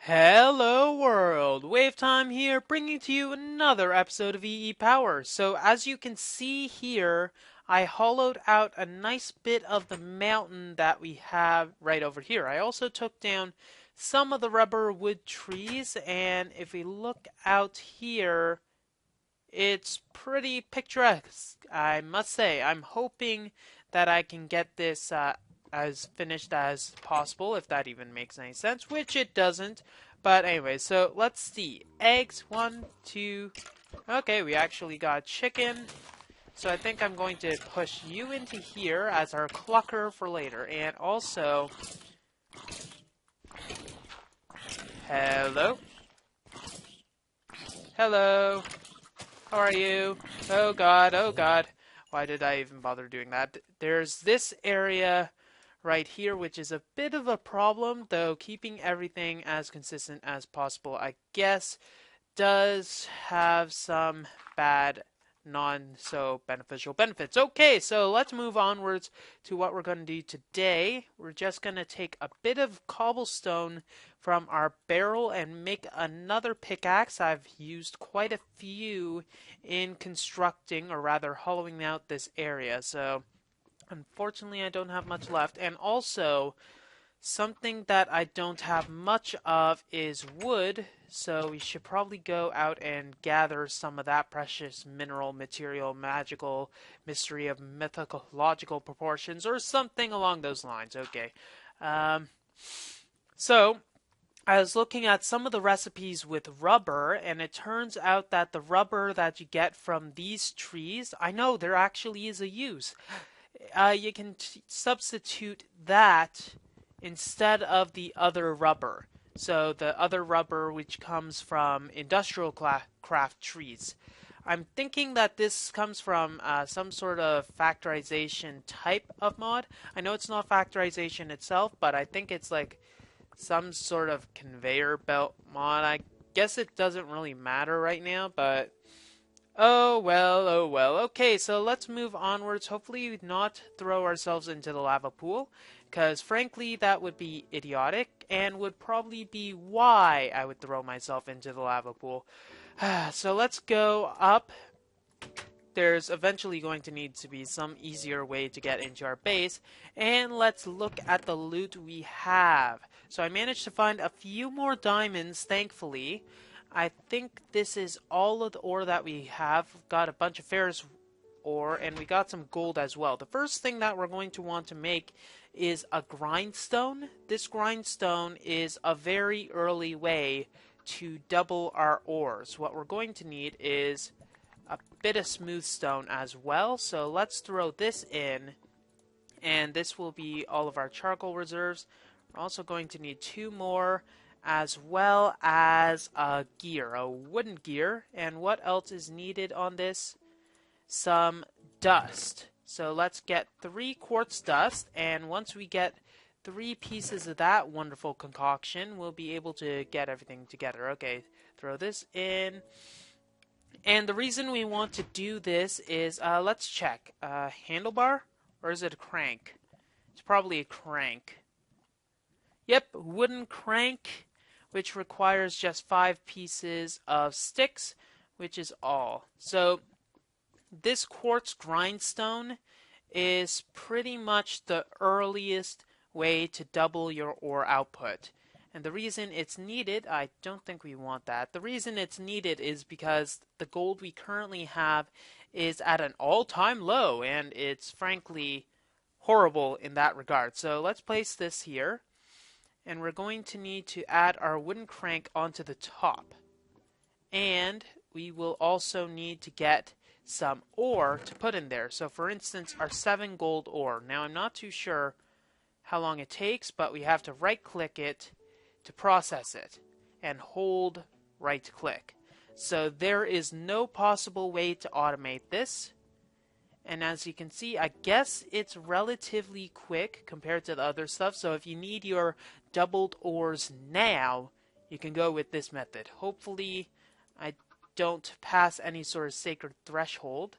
Hello world, WayofTime here, bringing to you another episode of EEPower. So as you can see here, I hollowed out a nice bit of the mountain that we have right over here. I also took down some of the rubber wood trees, and if we look out here, it's pretty picturesque, I must say. I'm hoping that I can get this as finished as possible, if that even makes any sense, which it doesn't. But anyway, so let's see. Eggs, one, two. Okay, we actually got chicken. So I think I'm going to push you into here as our clucker for later. And also, hello. Hello. How are you? Oh god, oh god. Why did I even bother doing that? There's this area right here, which is a bit of a problem, though keeping everything as consistent as possible, I guess, does have some bad, non-so-beneficial benefits. Okay, so let's move onwards to what we're going to do today. We're just going to take a bit of cobblestone from our barrel and make another pickaxe. I've used quite a few in constructing, or rather hollowing out this area, so unfortunately I don't have much left. And also, something that I don't have much of is wood, so we should probably go out and gather some of that precious mineral material, magical mystery of mythological proportions, or something along those lines. Okay. Um, so, I was looking at some of the recipes with rubber, and it turns out that the rubber that you get from these trees, I know there actually is a use. You can substitute that instead of the other rubber. So the other rubber which comes from industrial craft trees. I'm thinking that this comes from some sort of factorization type of mod. I know it's not factorization itself, but I think it's like some sort of conveyor belt mod. I guess it doesn't really matter right now, but oh well, oh well. Okay, so let's move onwards. Hopefully not throw ourselves into the lava pool, because frankly that would be idiotic and would probably be why I would throw myself into the lava pool. So let's go up. There's eventually going to need to be some easier way to get into our base, and let's look at the loot we have. So I managed to find a few more diamonds, thankfully. I think this is all of the ore that we have. We've got a bunch of ferrous ore, and we got some gold as well. The first thing that we're going to want to make is a grindstone. This grindstone is a very early way to double our ores. What we're going to need is a bit of smooth stone as well, so let's throw this in, and this will be all of our charcoal reserves. We're also going to need two more, as well as a gear, a wooden gear. And what else is needed on this? Some dust. So let's get 3 quartz dust, and once we get 3 pieces of that wonderful concoction, we'll be able to get everything together. Okay, throw this in. And the reason we want to do this is, let's check. Handlebar? Or is it a crank? It's probably a crank. Yep, wooden crank, which requires just 5 pieces of sticks, which is all. So, this quartz grindstone is pretty much the earliest way to double your ore output. And the reason it's needed, I don't think we want that. The reason it's needed is because the gold we currently have is at an all-time low, and it's frankly horrible in that regard. So let's place this here, and we're going to need to add our wooden crank onto the top. And we will also need to get some ore to put in there. So for instance, our 7 gold ore. Now I'm not too sure how long it takes, but we have to right-click it to process it, and hold right click. So there is no possible way to automate this, and as you can see, I guess it's relatively quick compared to the other stuff. So if you need your doubled ores now, you can go with this method. Hopefully I don't pass any sort of sacred threshold,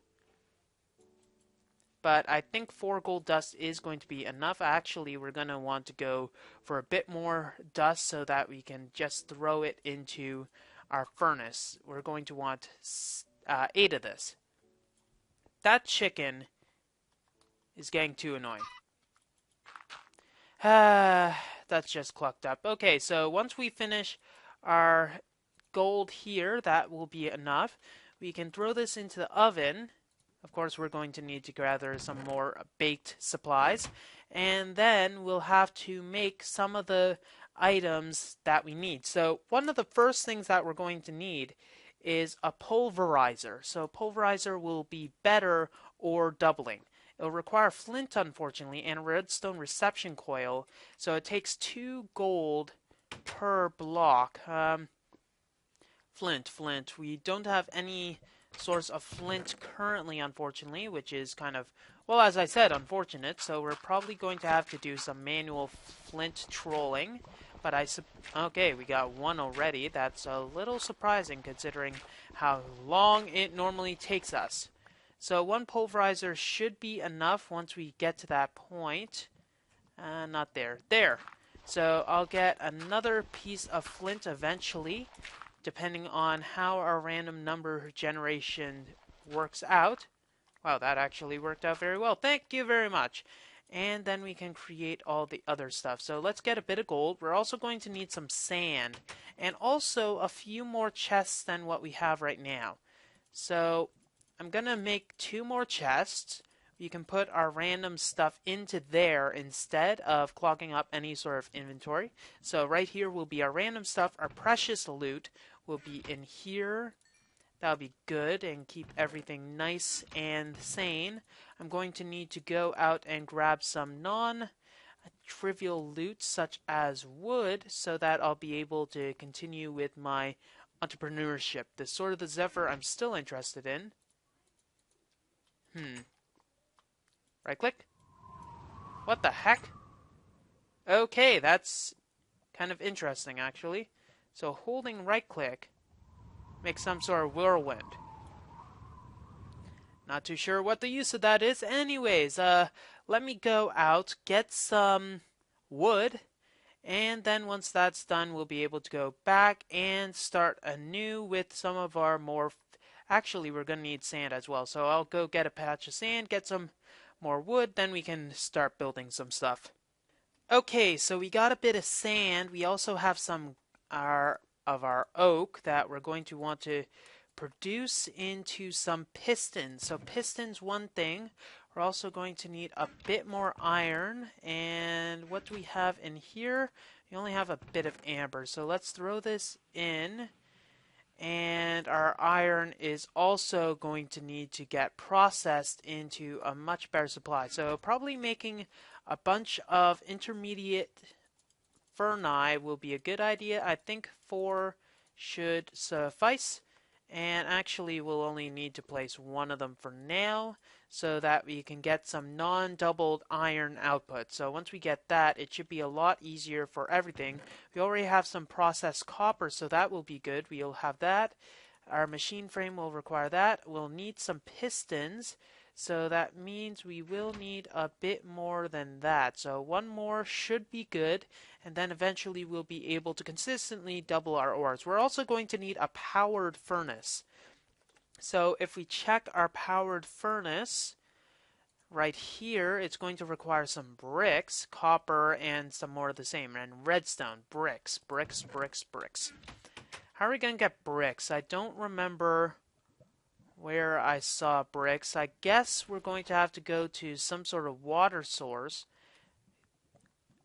but I think 4 gold dust is going to be enough. Actually, we're going to want to go for a bit more dust so that we can just throw it into our furnace. We're going to want 8 of this. That chicken is getting too annoying. That's just clucked up. Okay, so once we finish our gold here, that will be enough. We can throw this into the oven. Of course, we're going to need to gather some more baked supplies. And then we'll have to make some of the items that we need. So one of the first things that we're going to need is a pulverizer. So pulverizer will be better or doubling. It'll require flint, unfortunately, and a redstone reception coil. So it takes 2 gold per block. Flint. We don't have any source of flint currently, unfortunately, which is kind of, well, as I said, unfortunate. So we're probably going to have to do some manual flint trolling. But okay, we got 1 already. That's a little surprising considering how long it normally takes us. So 1 pulverizer should be enough once we get to that point. Not there. There. So I'll get another piece of flint eventually, depending on how our random number generation works out. Wow, that actually worked out very well. Thank you very much. And then we can create all the other stuff. So let's get a bit of gold. We're also going to need some sand, and also a few more chests than what we have right now. So I'm going to make 2 more chests. You can put our random stuff into there instead of clogging up any sort of inventory. So right here will be our random stuff. Our precious loot will be in here. That'll be good and keep everything nice and sane. I'm going to need to go out and grab some non-trivial loot such as wood so that I'll be able to continue with my entrepreneurship. The Sword of the Zephyr I'm still interested in. Right click? What the heck? Okay, that's kind of interesting actually. So holding right click makes some sort of whirlwind. Not too sure what the use of that is. Anyways, let me go out, get some wood, and then once that's done, we'll be able to go back and start anew with some of our more... Actually, we're going to need sand as well, so I'll go get a patch of sand, get some more wood, then we can start building some stuff. Okay, so we got a bit of sand. We also have some of our oak that we're going to want to produce into some pistons. So pistons, one thing. We're also going to need a bit more iron. And what do we have in here? We only have a bit of amber. So let's throw this in. And our iron is also going to need to get processed into a much better supply. So probably making a bunch of intermediate ferni will be a good idea. I think 4 should suffice. And actually we'll only need to place 1 of them for now so that we can get some non-doubled iron output. So once we get that, it should be a lot easier for everything. We already have some processed copper, so that will be good. We'll have that. Our machine frame will require that. We'll need some pistons, so that means we will need a bit more than that. So 1 more should be good, and then eventually we'll be able to consistently double our ores. We're also going to need a powered furnace. So if we check our powered furnace, right here, it's going to require some bricks, copper, and some more of the same, and redstone, bricks. How are we going to get bricks? I don't remember where I saw bricks. I guess we're going to have to go to some sort of water source.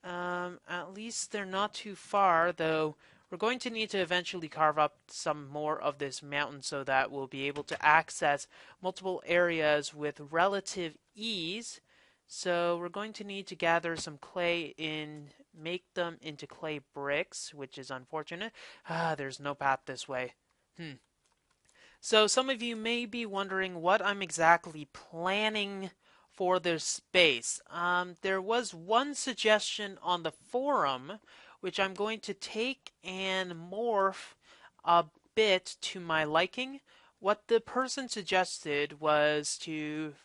At least they're not too far, though. We're going to need to eventually carve up some more of this mountain so that we'll be able to access multiple areas with relative ease. So we're going to need to gather some clay and make them into clay bricks, which is unfortunate. There's no path this way. So some of you may be wondering what I'm exactly planning for this space. There was one suggestion on the forum which I'm going to take and morph a bit to my liking, what the person suggested was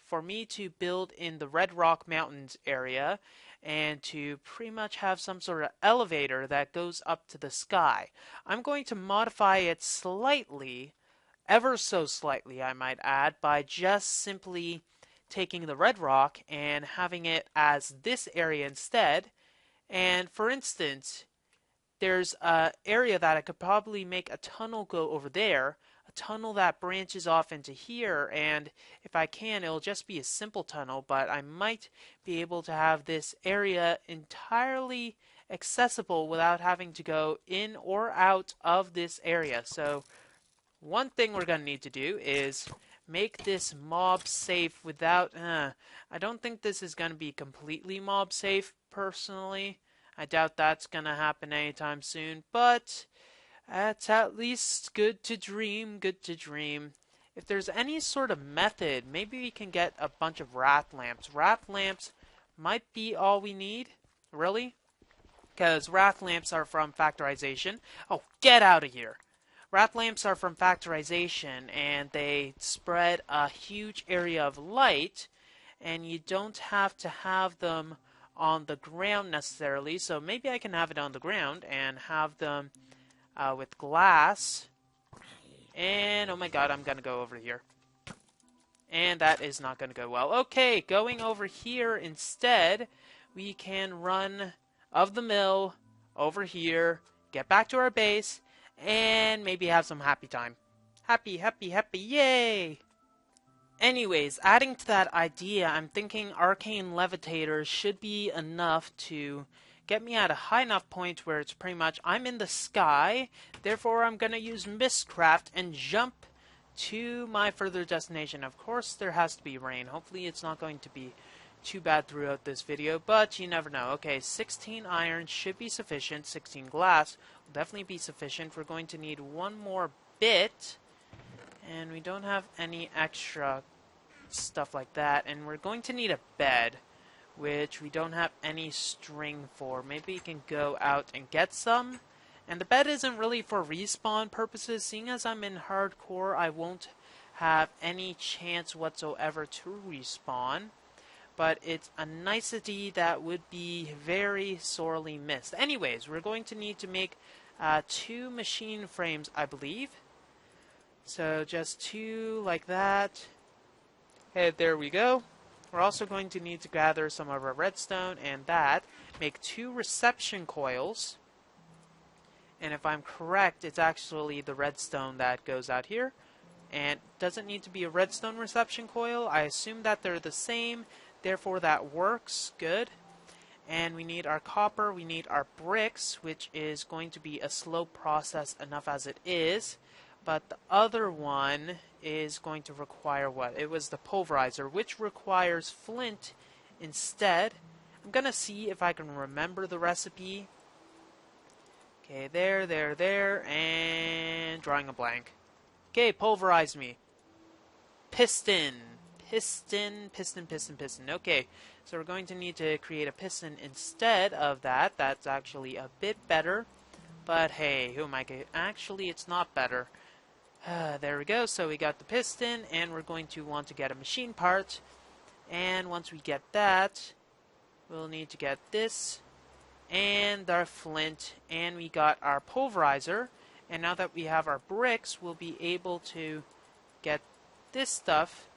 for me to build in the Red Rock Mountains area and to pretty much have some sort of elevator that goes up to the sky. I'm going to modify it slightly, ever so slightly, I might add, by just simply taking the red rock and having it as this area instead. And for instance, there's an area that I could probably make a tunnel go over there, a tunnel that branches off into here, and if I can, it'll just be a simple tunnel, but I might be able to have this area entirely accessible without having to go in or out of this area. So one thing we're going to need to do is make this mob safe without... I don't think this is going to be completely mob safe, personally. I doubt that's going to happen anytime soon, but it's at least good to dream, good to dream. If there's any sort of method, maybe we can get a bunch of wrath lamps. Wrath lamps might be all we need, really, because wrath lamps are from factorization. Oh, get out of here! Wrath lamps are from factorization, and they spread a huge area of light, and you don't have to have them on the ground necessarily, so maybe I can have it on the ground and have them with glass. And oh my god, I'm gonna go over here. And that is not gonna go well. Okay, going over here instead, we can run of the mill over here, get back to our base, and maybe have some happy time. Happy, happy, happy, yay! Anyways, adding to that idea, I'm thinking arcane levitators should be enough to get me at a high enough point where it's pretty much I'm in the sky, therefore I'm going to use Mistcraft and jump to my further destination. Of course, there has to be rain. Hopefully it's not going to be too bad throughout this video, but you never know. Okay, 16 iron should be sufficient. 16 glass will definitely be sufficient. We're going to need one more bit, and we don't have any extra stuff like that, and we're going to need a bed, which we don't have any string for. Maybe we can go out and get some. And the bed isn't really for respawn purposes. Seeing as I'm in hardcore, I won't have any chance whatsoever to respawn. But it's a nicety that would be very sorely missed. Anyways, we're going to need to make 2 machine frames, I believe. So just 2 like that. Okay, there we go. We're also going to need to gather some of our redstone and that. Make 2 reception coils. And if I'm correct, it's actually the redstone that goes out here. And doesn't need to be a redstone reception coil. I assume that they're the same, therefore that works good. And we need our copper, we need our bricks, which is going to be a slow process enough as it is. But the other one is going to require what? It was the pulverizer, which requires flint instead. I'm going to see if I can remember the recipe. Okay, there, and drawing a blank. Okay, pulverize me. Piston. Okay, so we're going to need to create a piston instead of that. That's actually a bit better. But hey, who am I kidding? Actually, it's not better. There we go, so we got the piston, and we're going to want to get a machine part. And once we get that, we'll need to get this and our flint, and we got our pulverizer. And now that we have our bricks, we'll be able to get this stuff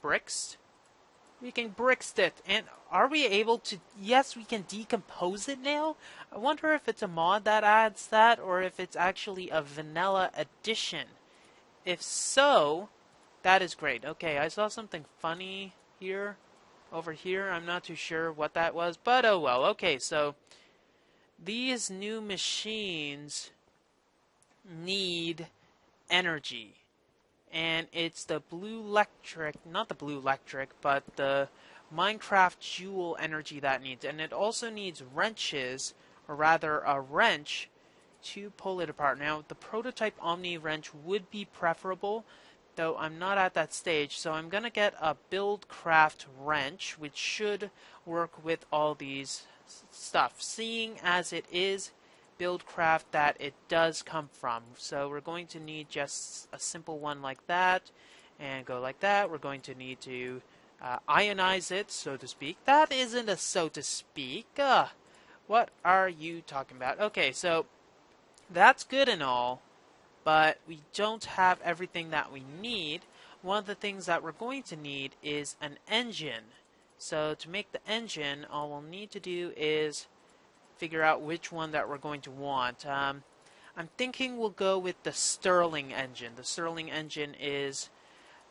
bricks. We can bricks it, and are we able to? Yes, we can decompose it now. I wonder if it's a mod that adds that, or if it's actually a vanilla addition. If so, that is great. Okay, I saw something funny here. Over here, I'm not too sure what that was, but oh well. Okay, so these new machines need energy, and it's the blue electric, not the blue electric, but the Minecraft Joule energy that needs, and it also needs wrenches, or rather a wrench, to pull it apart. Now, the prototype Omni wrench would be preferable, though I'm not at that stage, so I'm going to get a Buildcraft wrench, which should work with all these stuff. Seeing as it is build craft that it does come from. So we're going to need just a simple one like that, and go like that. We're going to need to ionize it, so to speak. That isn't a so to speak. What are you talking about? Okay, so that's good and all, but we don't have everything that we need. One of the things that we're going to need is an engine. So to make the engine, all we'll need to do is figure out which one that we're going to want. I'm thinking we'll go with the Stirling engine. The Stirling engine is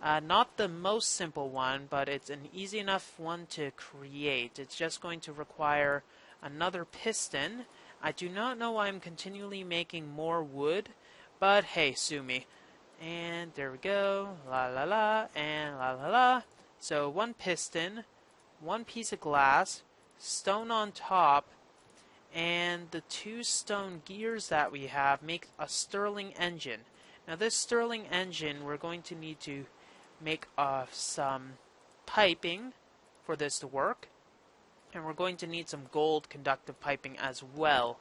not the most simple one, but it's an easy enough one to create. It's just going to require another piston. I do not know why I'm continually making more wood, but hey, sue me. And there we go. La la la, and la la la. So one piston, one piece of glass, stone on top, and the two stone gears that we have make a Stirling engine. Now this Stirling engine, we're going to need to make some piping for this to work, and we're going to need some gold conductive piping as well.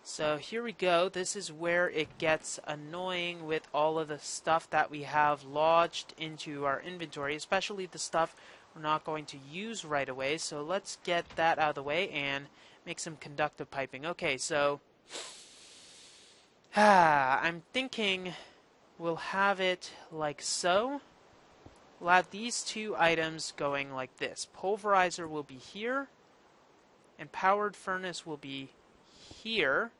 So here we go. This is where it gets annoying with all of the stuff that we have lodged into our inventory, especially the stuff we're not going to use right away. So let's get that out of the way and make some conductive piping. Okay, so I'm thinking we'll have it like so. We'll have these two items going like this. Pulverizer will be here, and powered furnace will be here.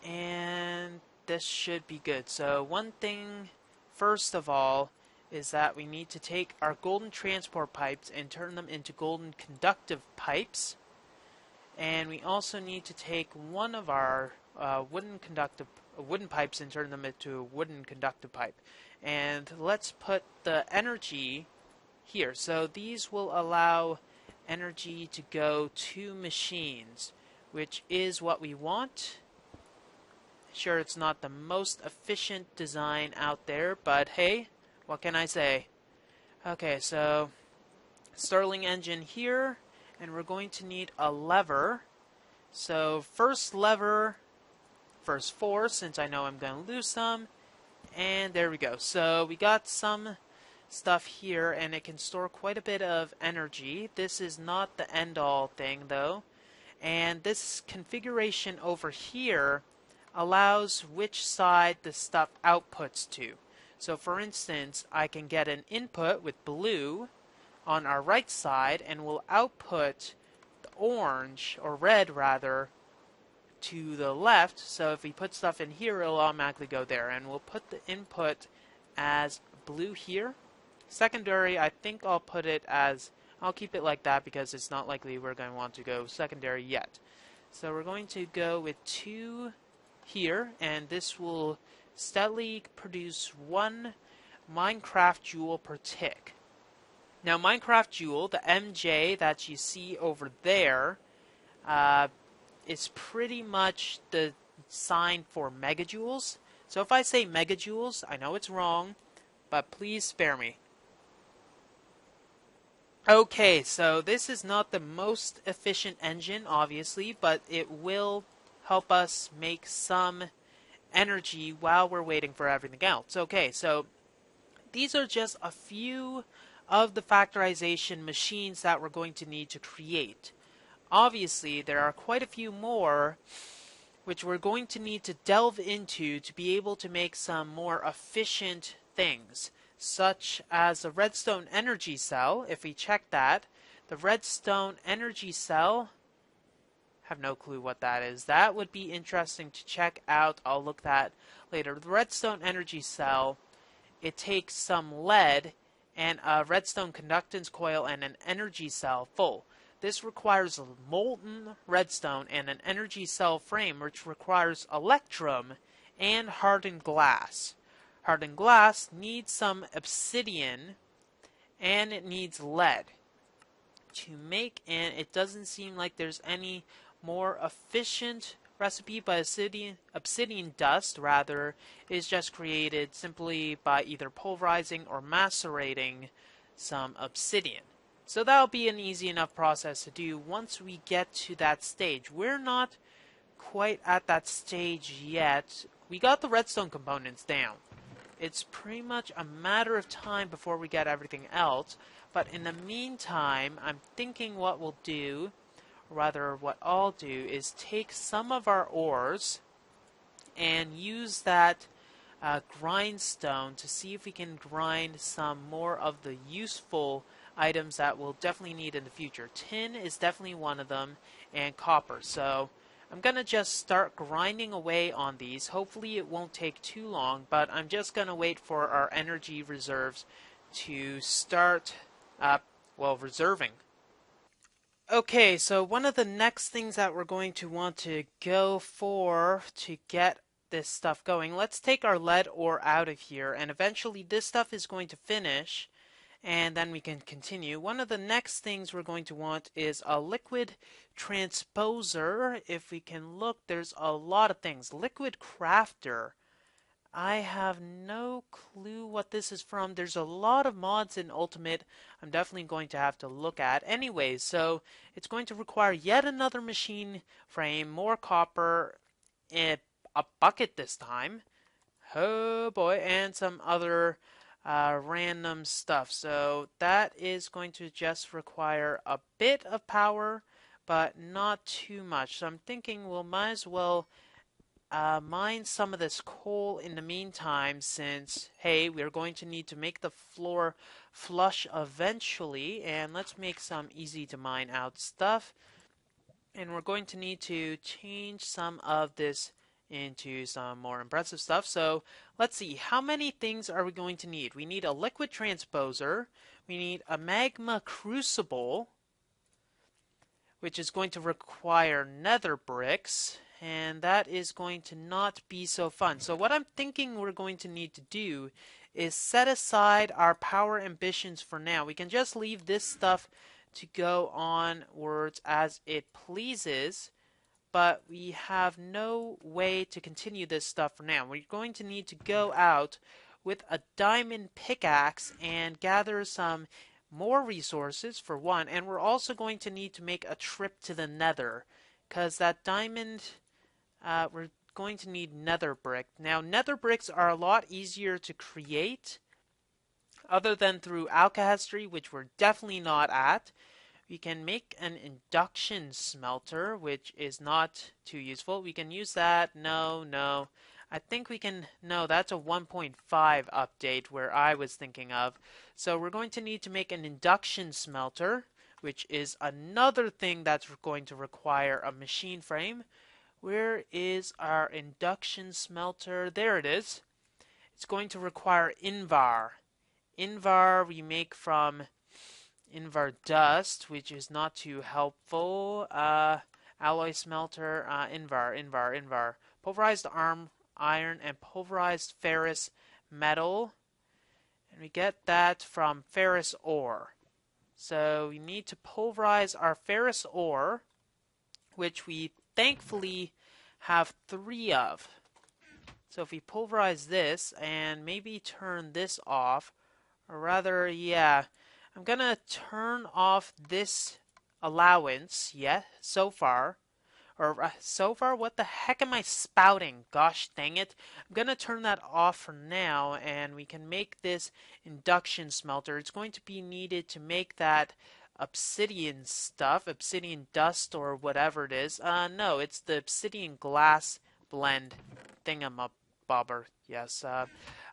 And this should be good. So one thing, first of all, is that we need to take our golden transport pipes and turn them into golden conductive pipes. And we also need to take one of our wooden pipes and turn them into a wooden conductive pipe. And let's put the energy here. So these will allow energy to go to machines, which is what we want. Sure, it's not the most efficient design out there, but hey, what can I say? Okay, so Stirling engine here, and we're going to need a lever. So first lever, first four, since I know I'm going to lose some. And there we go. So we got some stuff here, and it can store quite a bit of energy. This is not the end-all thing, though. And this configuration over here allows which side the stuff outputs to. So for instance, I can get an input with blue on our right side, and we'll output the orange, or red rather, to the left. So if we put stuff in here, it'll automatically go there. And we'll put the input as blue here. Secondary, I think I'll put it as, I'll keep it like that because it's not likely we're going to want to go secondary yet. So we're going to go with 2 here, and this will steadily produce 1 Minecraft joule per tick. Now Minecraft joule, the MJ that you see over there, is pretty much the sign for megajoules. So if I say megajoules, I know it's wrong, but please spare me. Okay, so this is not the most efficient engine, obviously, but it will help us make some energy while we're waiting for everything else. Okay, so these are just a few of the factorization machines that we're going to need to create. Obviously, there are quite a few more which we're going to need to delve into to be able to make some more efficient things, such as the redstone energy cell. If we check that, the redstone energy cell, have no clue what that is. That would be interesting to check out. I'll look that later. The redstone energy cell, it takes some lead and a redstone conductance coil and an energy cell full. This requires a molten redstone and an energy cell frame, which requires electrum and hardened glass. Hardened glass needs some obsidian, and it needs lead to make, and it doesn't seem like there's any more efficient recipe, but obsidian dust rather is just created simply by either pulverizing or macerating some obsidian. So that'll be an easy enough process to do once we get to that stage. We're not quite at that stage yet. We got the redstone components down. It's pretty much a matter of time before we get everything else. But in the meantime, I'm thinking what we'll do, or rather what I'll do, is take some of our ores and use that grindstone to see if we can grind some more of the useful items that we'll definitely need in the future. Tin is definitely one of them, and copper. So I'm going to just start grinding away on these. Hopefully it won't take too long, but I'm just going to wait for our energy reserves to start, reserving. Okay, so one of the next things that we're going to want to go for to get this stuff going, let's take our lead ore out of here, and eventually this stuff is going to finish, and then we can continue. One of the next things we're going to want is a liquid transposer. If we can look, there's a lot of things. Liquid crafter. I have no clue what this is from. There's a lot of mods in Ultimate I'm definitely going to have to look at. Anyways, so it's going to require yet another machine frame, more copper, a bucket this time. Oh boy, and some other random stuff. So that is going to just require a bit of power, but not too much. So I'm thinking we'll might as well mine some of this coal in the meantime, since, hey, we're going to need to make the floor flush eventually, and let's make some easy to mine out stuff. And we're going to need to change some of this into some more impressive stuff. So let's see, how many things are we going to need? We need a liquid transposer, we need a magma crucible, which is going to require nether bricks, and that is going to not be so fun. So what I'm thinking we're going to need to do is set aside our power ambitions for now. We can just leave this stuff to go onwards as it pleases, but we have no way to continue this stuff for now. We're going to need to go out with a diamond pickaxe and gather some more resources for one, and we're also going to need to make a trip to the nether, because that diamond, we're going to need nether brick. Now, nether bricks are a lot easier to create other than through alchemy, which we're definitely not at. We can make an induction smelter, which is not too useful. We can use that. No. I think we can. No, that's a 1.5 update where I was thinking of. So we're going to need to make an induction smelter, which is another thing that's going to require a machine frame. Where is our induction smelter? There it is. It's going to require Invar. Invar we make from Invar dust, which is not too helpful. Alloy smelter, Invar. Pulverized iron and pulverized ferrous metal. And we get that from ferrous ore. So we need to pulverize our ferrous ore, which we thankfully have 3 of. So if we pulverize this and maybe turn this off, or rather, yeah, I'm gonna turn off this allowance, so far. So far, what the heck am I spouting? Gosh dang it. I'm gonna turn that off for now, and we can make this induction smelter. It's going to be needed to make that obsidian stuff, obsidian dust or whatever it is. No, it's the obsidian glass blend thingamabobber. Yes,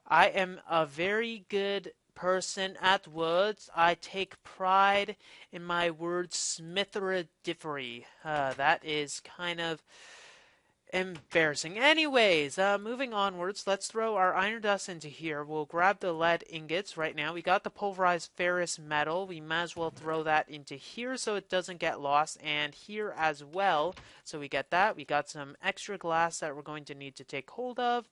I am a very good person at words. I take pride in my wordsmitheridifery. That is kind of embarrassing. Anyways, moving onwards, let's throw our iron dust into here. We'll grab the lead ingots right now. We got the pulverized ferrous metal. We might as well throw that into here so it doesn't get lost, and here as well. So we get that. We got some extra glass that we're going to need to take hold of.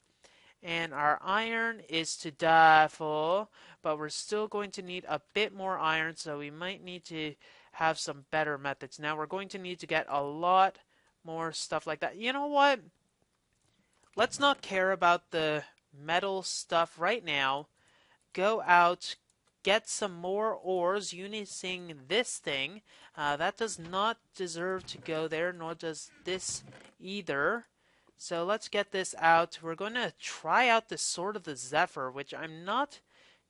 And our iron is to die for, but we're still going to need a bit more iron, so we might need to have some better methods. Now we're going to need to get a lot more stuff like that. You know what? Let's not care about the metal stuff right now. Go out, get some more ores using this thing. That does not deserve to go there, nor does this either. So let's get this out. We're going to try out the Sword of the Zephyr, which I'm not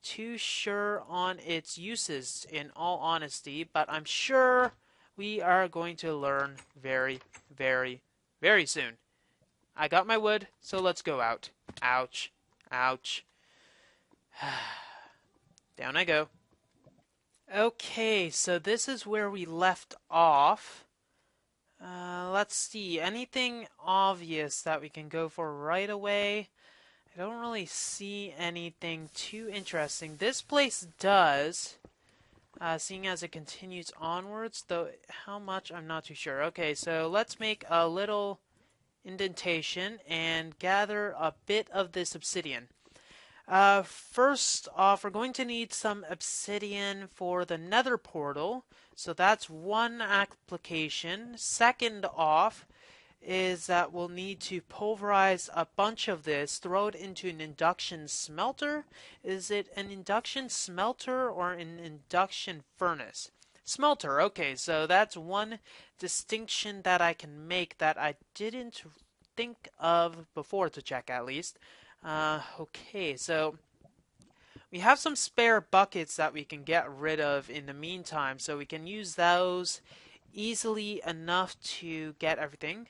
too sure on its uses in all honesty, but I'm sure we are going to learn very, very, very soon. I got my wood, so let's go out. Ouch. Ouch. Down I go. Okay, so this is where we left off. Let's see. Anything obvious that we can go for right away? I don't really see anything too interesting. This place does, seeing as it continues onwards, though how much I'm not too sure. Okay, so let's make a little indentation and gather a bit of this obsidian. First off, we're going to need some obsidian for the nether portal, so that's one application. Second off is that we'll need to pulverize a bunch of this, throw it into an induction smelter. Is it an induction smelter or an induction furnace? Smelter, okay, so that's one distinction that I can make that I didn't think of before to check at least. Okay, so we have some spare buckets that we can get rid of in the meantime, so we can use those easily enough to get everything.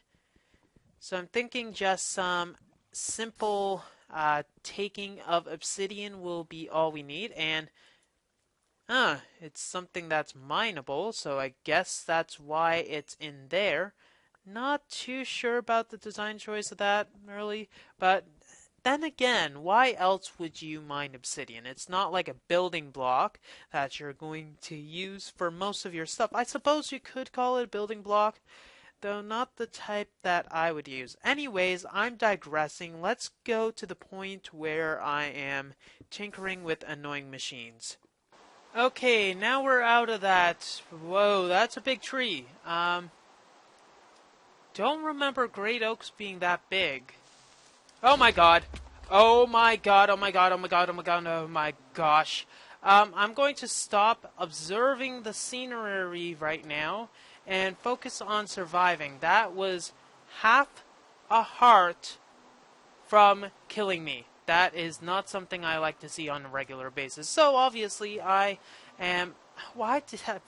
So I'm thinking just some simple taking of obsidian will be all we need, and it's something that's mineable, so I guess that's why it's in there. Not too sure about the design choice of that, really, but then again, why else would you mine obsidian? It's not like a building block that you're going to use for most of your stuff. I suppose you could call it a building block, though not the type that I would use. Anyways, I'm digressing. Let's go to the point where I am tinkering with annoying machines. Okay, now we're out of that. Whoa, that's a big tree. Don't remember great oaks being that big. Oh my god. Oh my god, oh my god, oh my god, oh my god, oh my gosh. I'm going to stop observing the scenery right now and focus on surviving. That was half a heart from killing me. That is not something I like to see on a regular basis. So obviously I am... Why did I...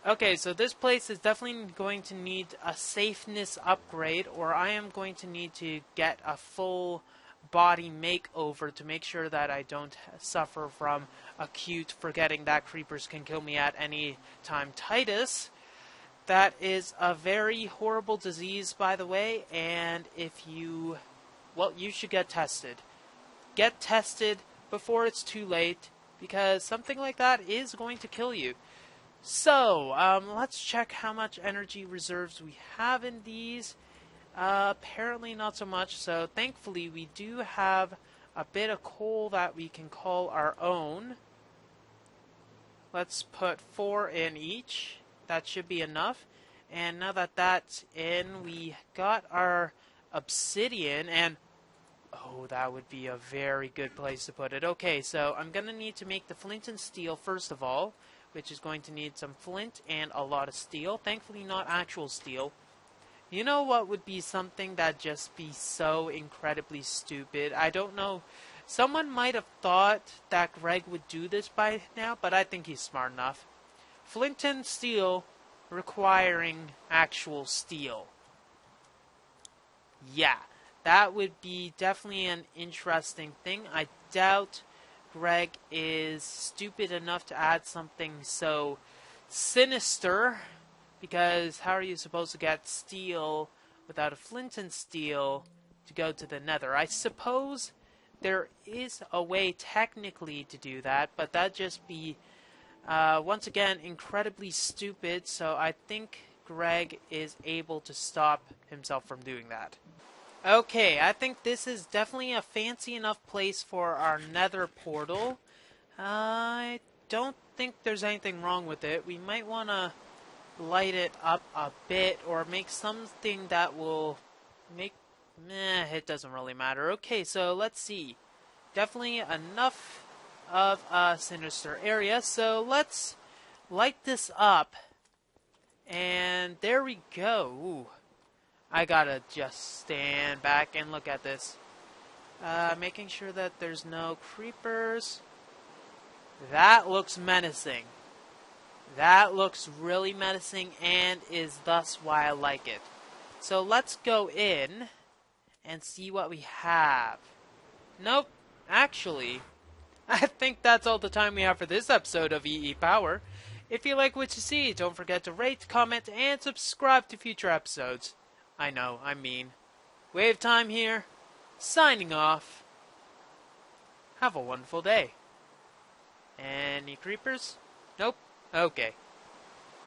Okay, so this place is definitely going to need a safeness upgrade, or I am going to need to get a full body makeover to make sure that I don't suffer from acute forgetting that creepers can kill me at any time. Titus, that is a very horrible disease, by the way, and if you... Well, you should get tested. Get tested before it's too late, because something like that is going to kill you. So, let's check how much energy reserves we have in these. Apparently not so much, so thankfully we do have a bit of coal that we can call our own. Let's put 4 in each. That should be enough. And now that that's in, we got our obsidian, and oh, that would be a very good place to put it. Okay, so I'm going to need to make the flint and steel first of all, which is going to need some flint and a lot of steel. Thankfully not actual steel. You know what would be something that just be so incredibly stupid? I don't know. Someone might have thought that Greg would do this by now, but I think he's smart enough. Flint and steel requiring actual steel. Yeah, that would be definitely an interesting thing. I doubt Greg is stupid enough to add something so sinister, because how are you supposed to get steel without a flint and steel to go to the nether? I suppose there is a way technically to do that, but that'd just be, once again, incredibly stupid, so I think Greg is able to stop himself from doing that. Okay, I think this is definitely a fancy enough place for our nether portal. I don't think there's anything wrong with it. We might want to light it up a bit or make something that will make... it doesn't really matter. Okay, so let's see. Definitely enough of a sinister area, so let's light this up. And there we go. Ooh, I gotta just stand back and look at this. Making sure that there's no creepers. That looks menacing. That looks really menacing and is thus why I like it. So let's go in and see what we have. Nope. Actually, I think that's all the time we have for this episode of EEPower. If you like what you see, don't forget to rate, comment, and subscribe to future episodes. I know, I'm mean. WayofTime here, signing off. Have a wonderful day. Any creepers? Nope. Okay.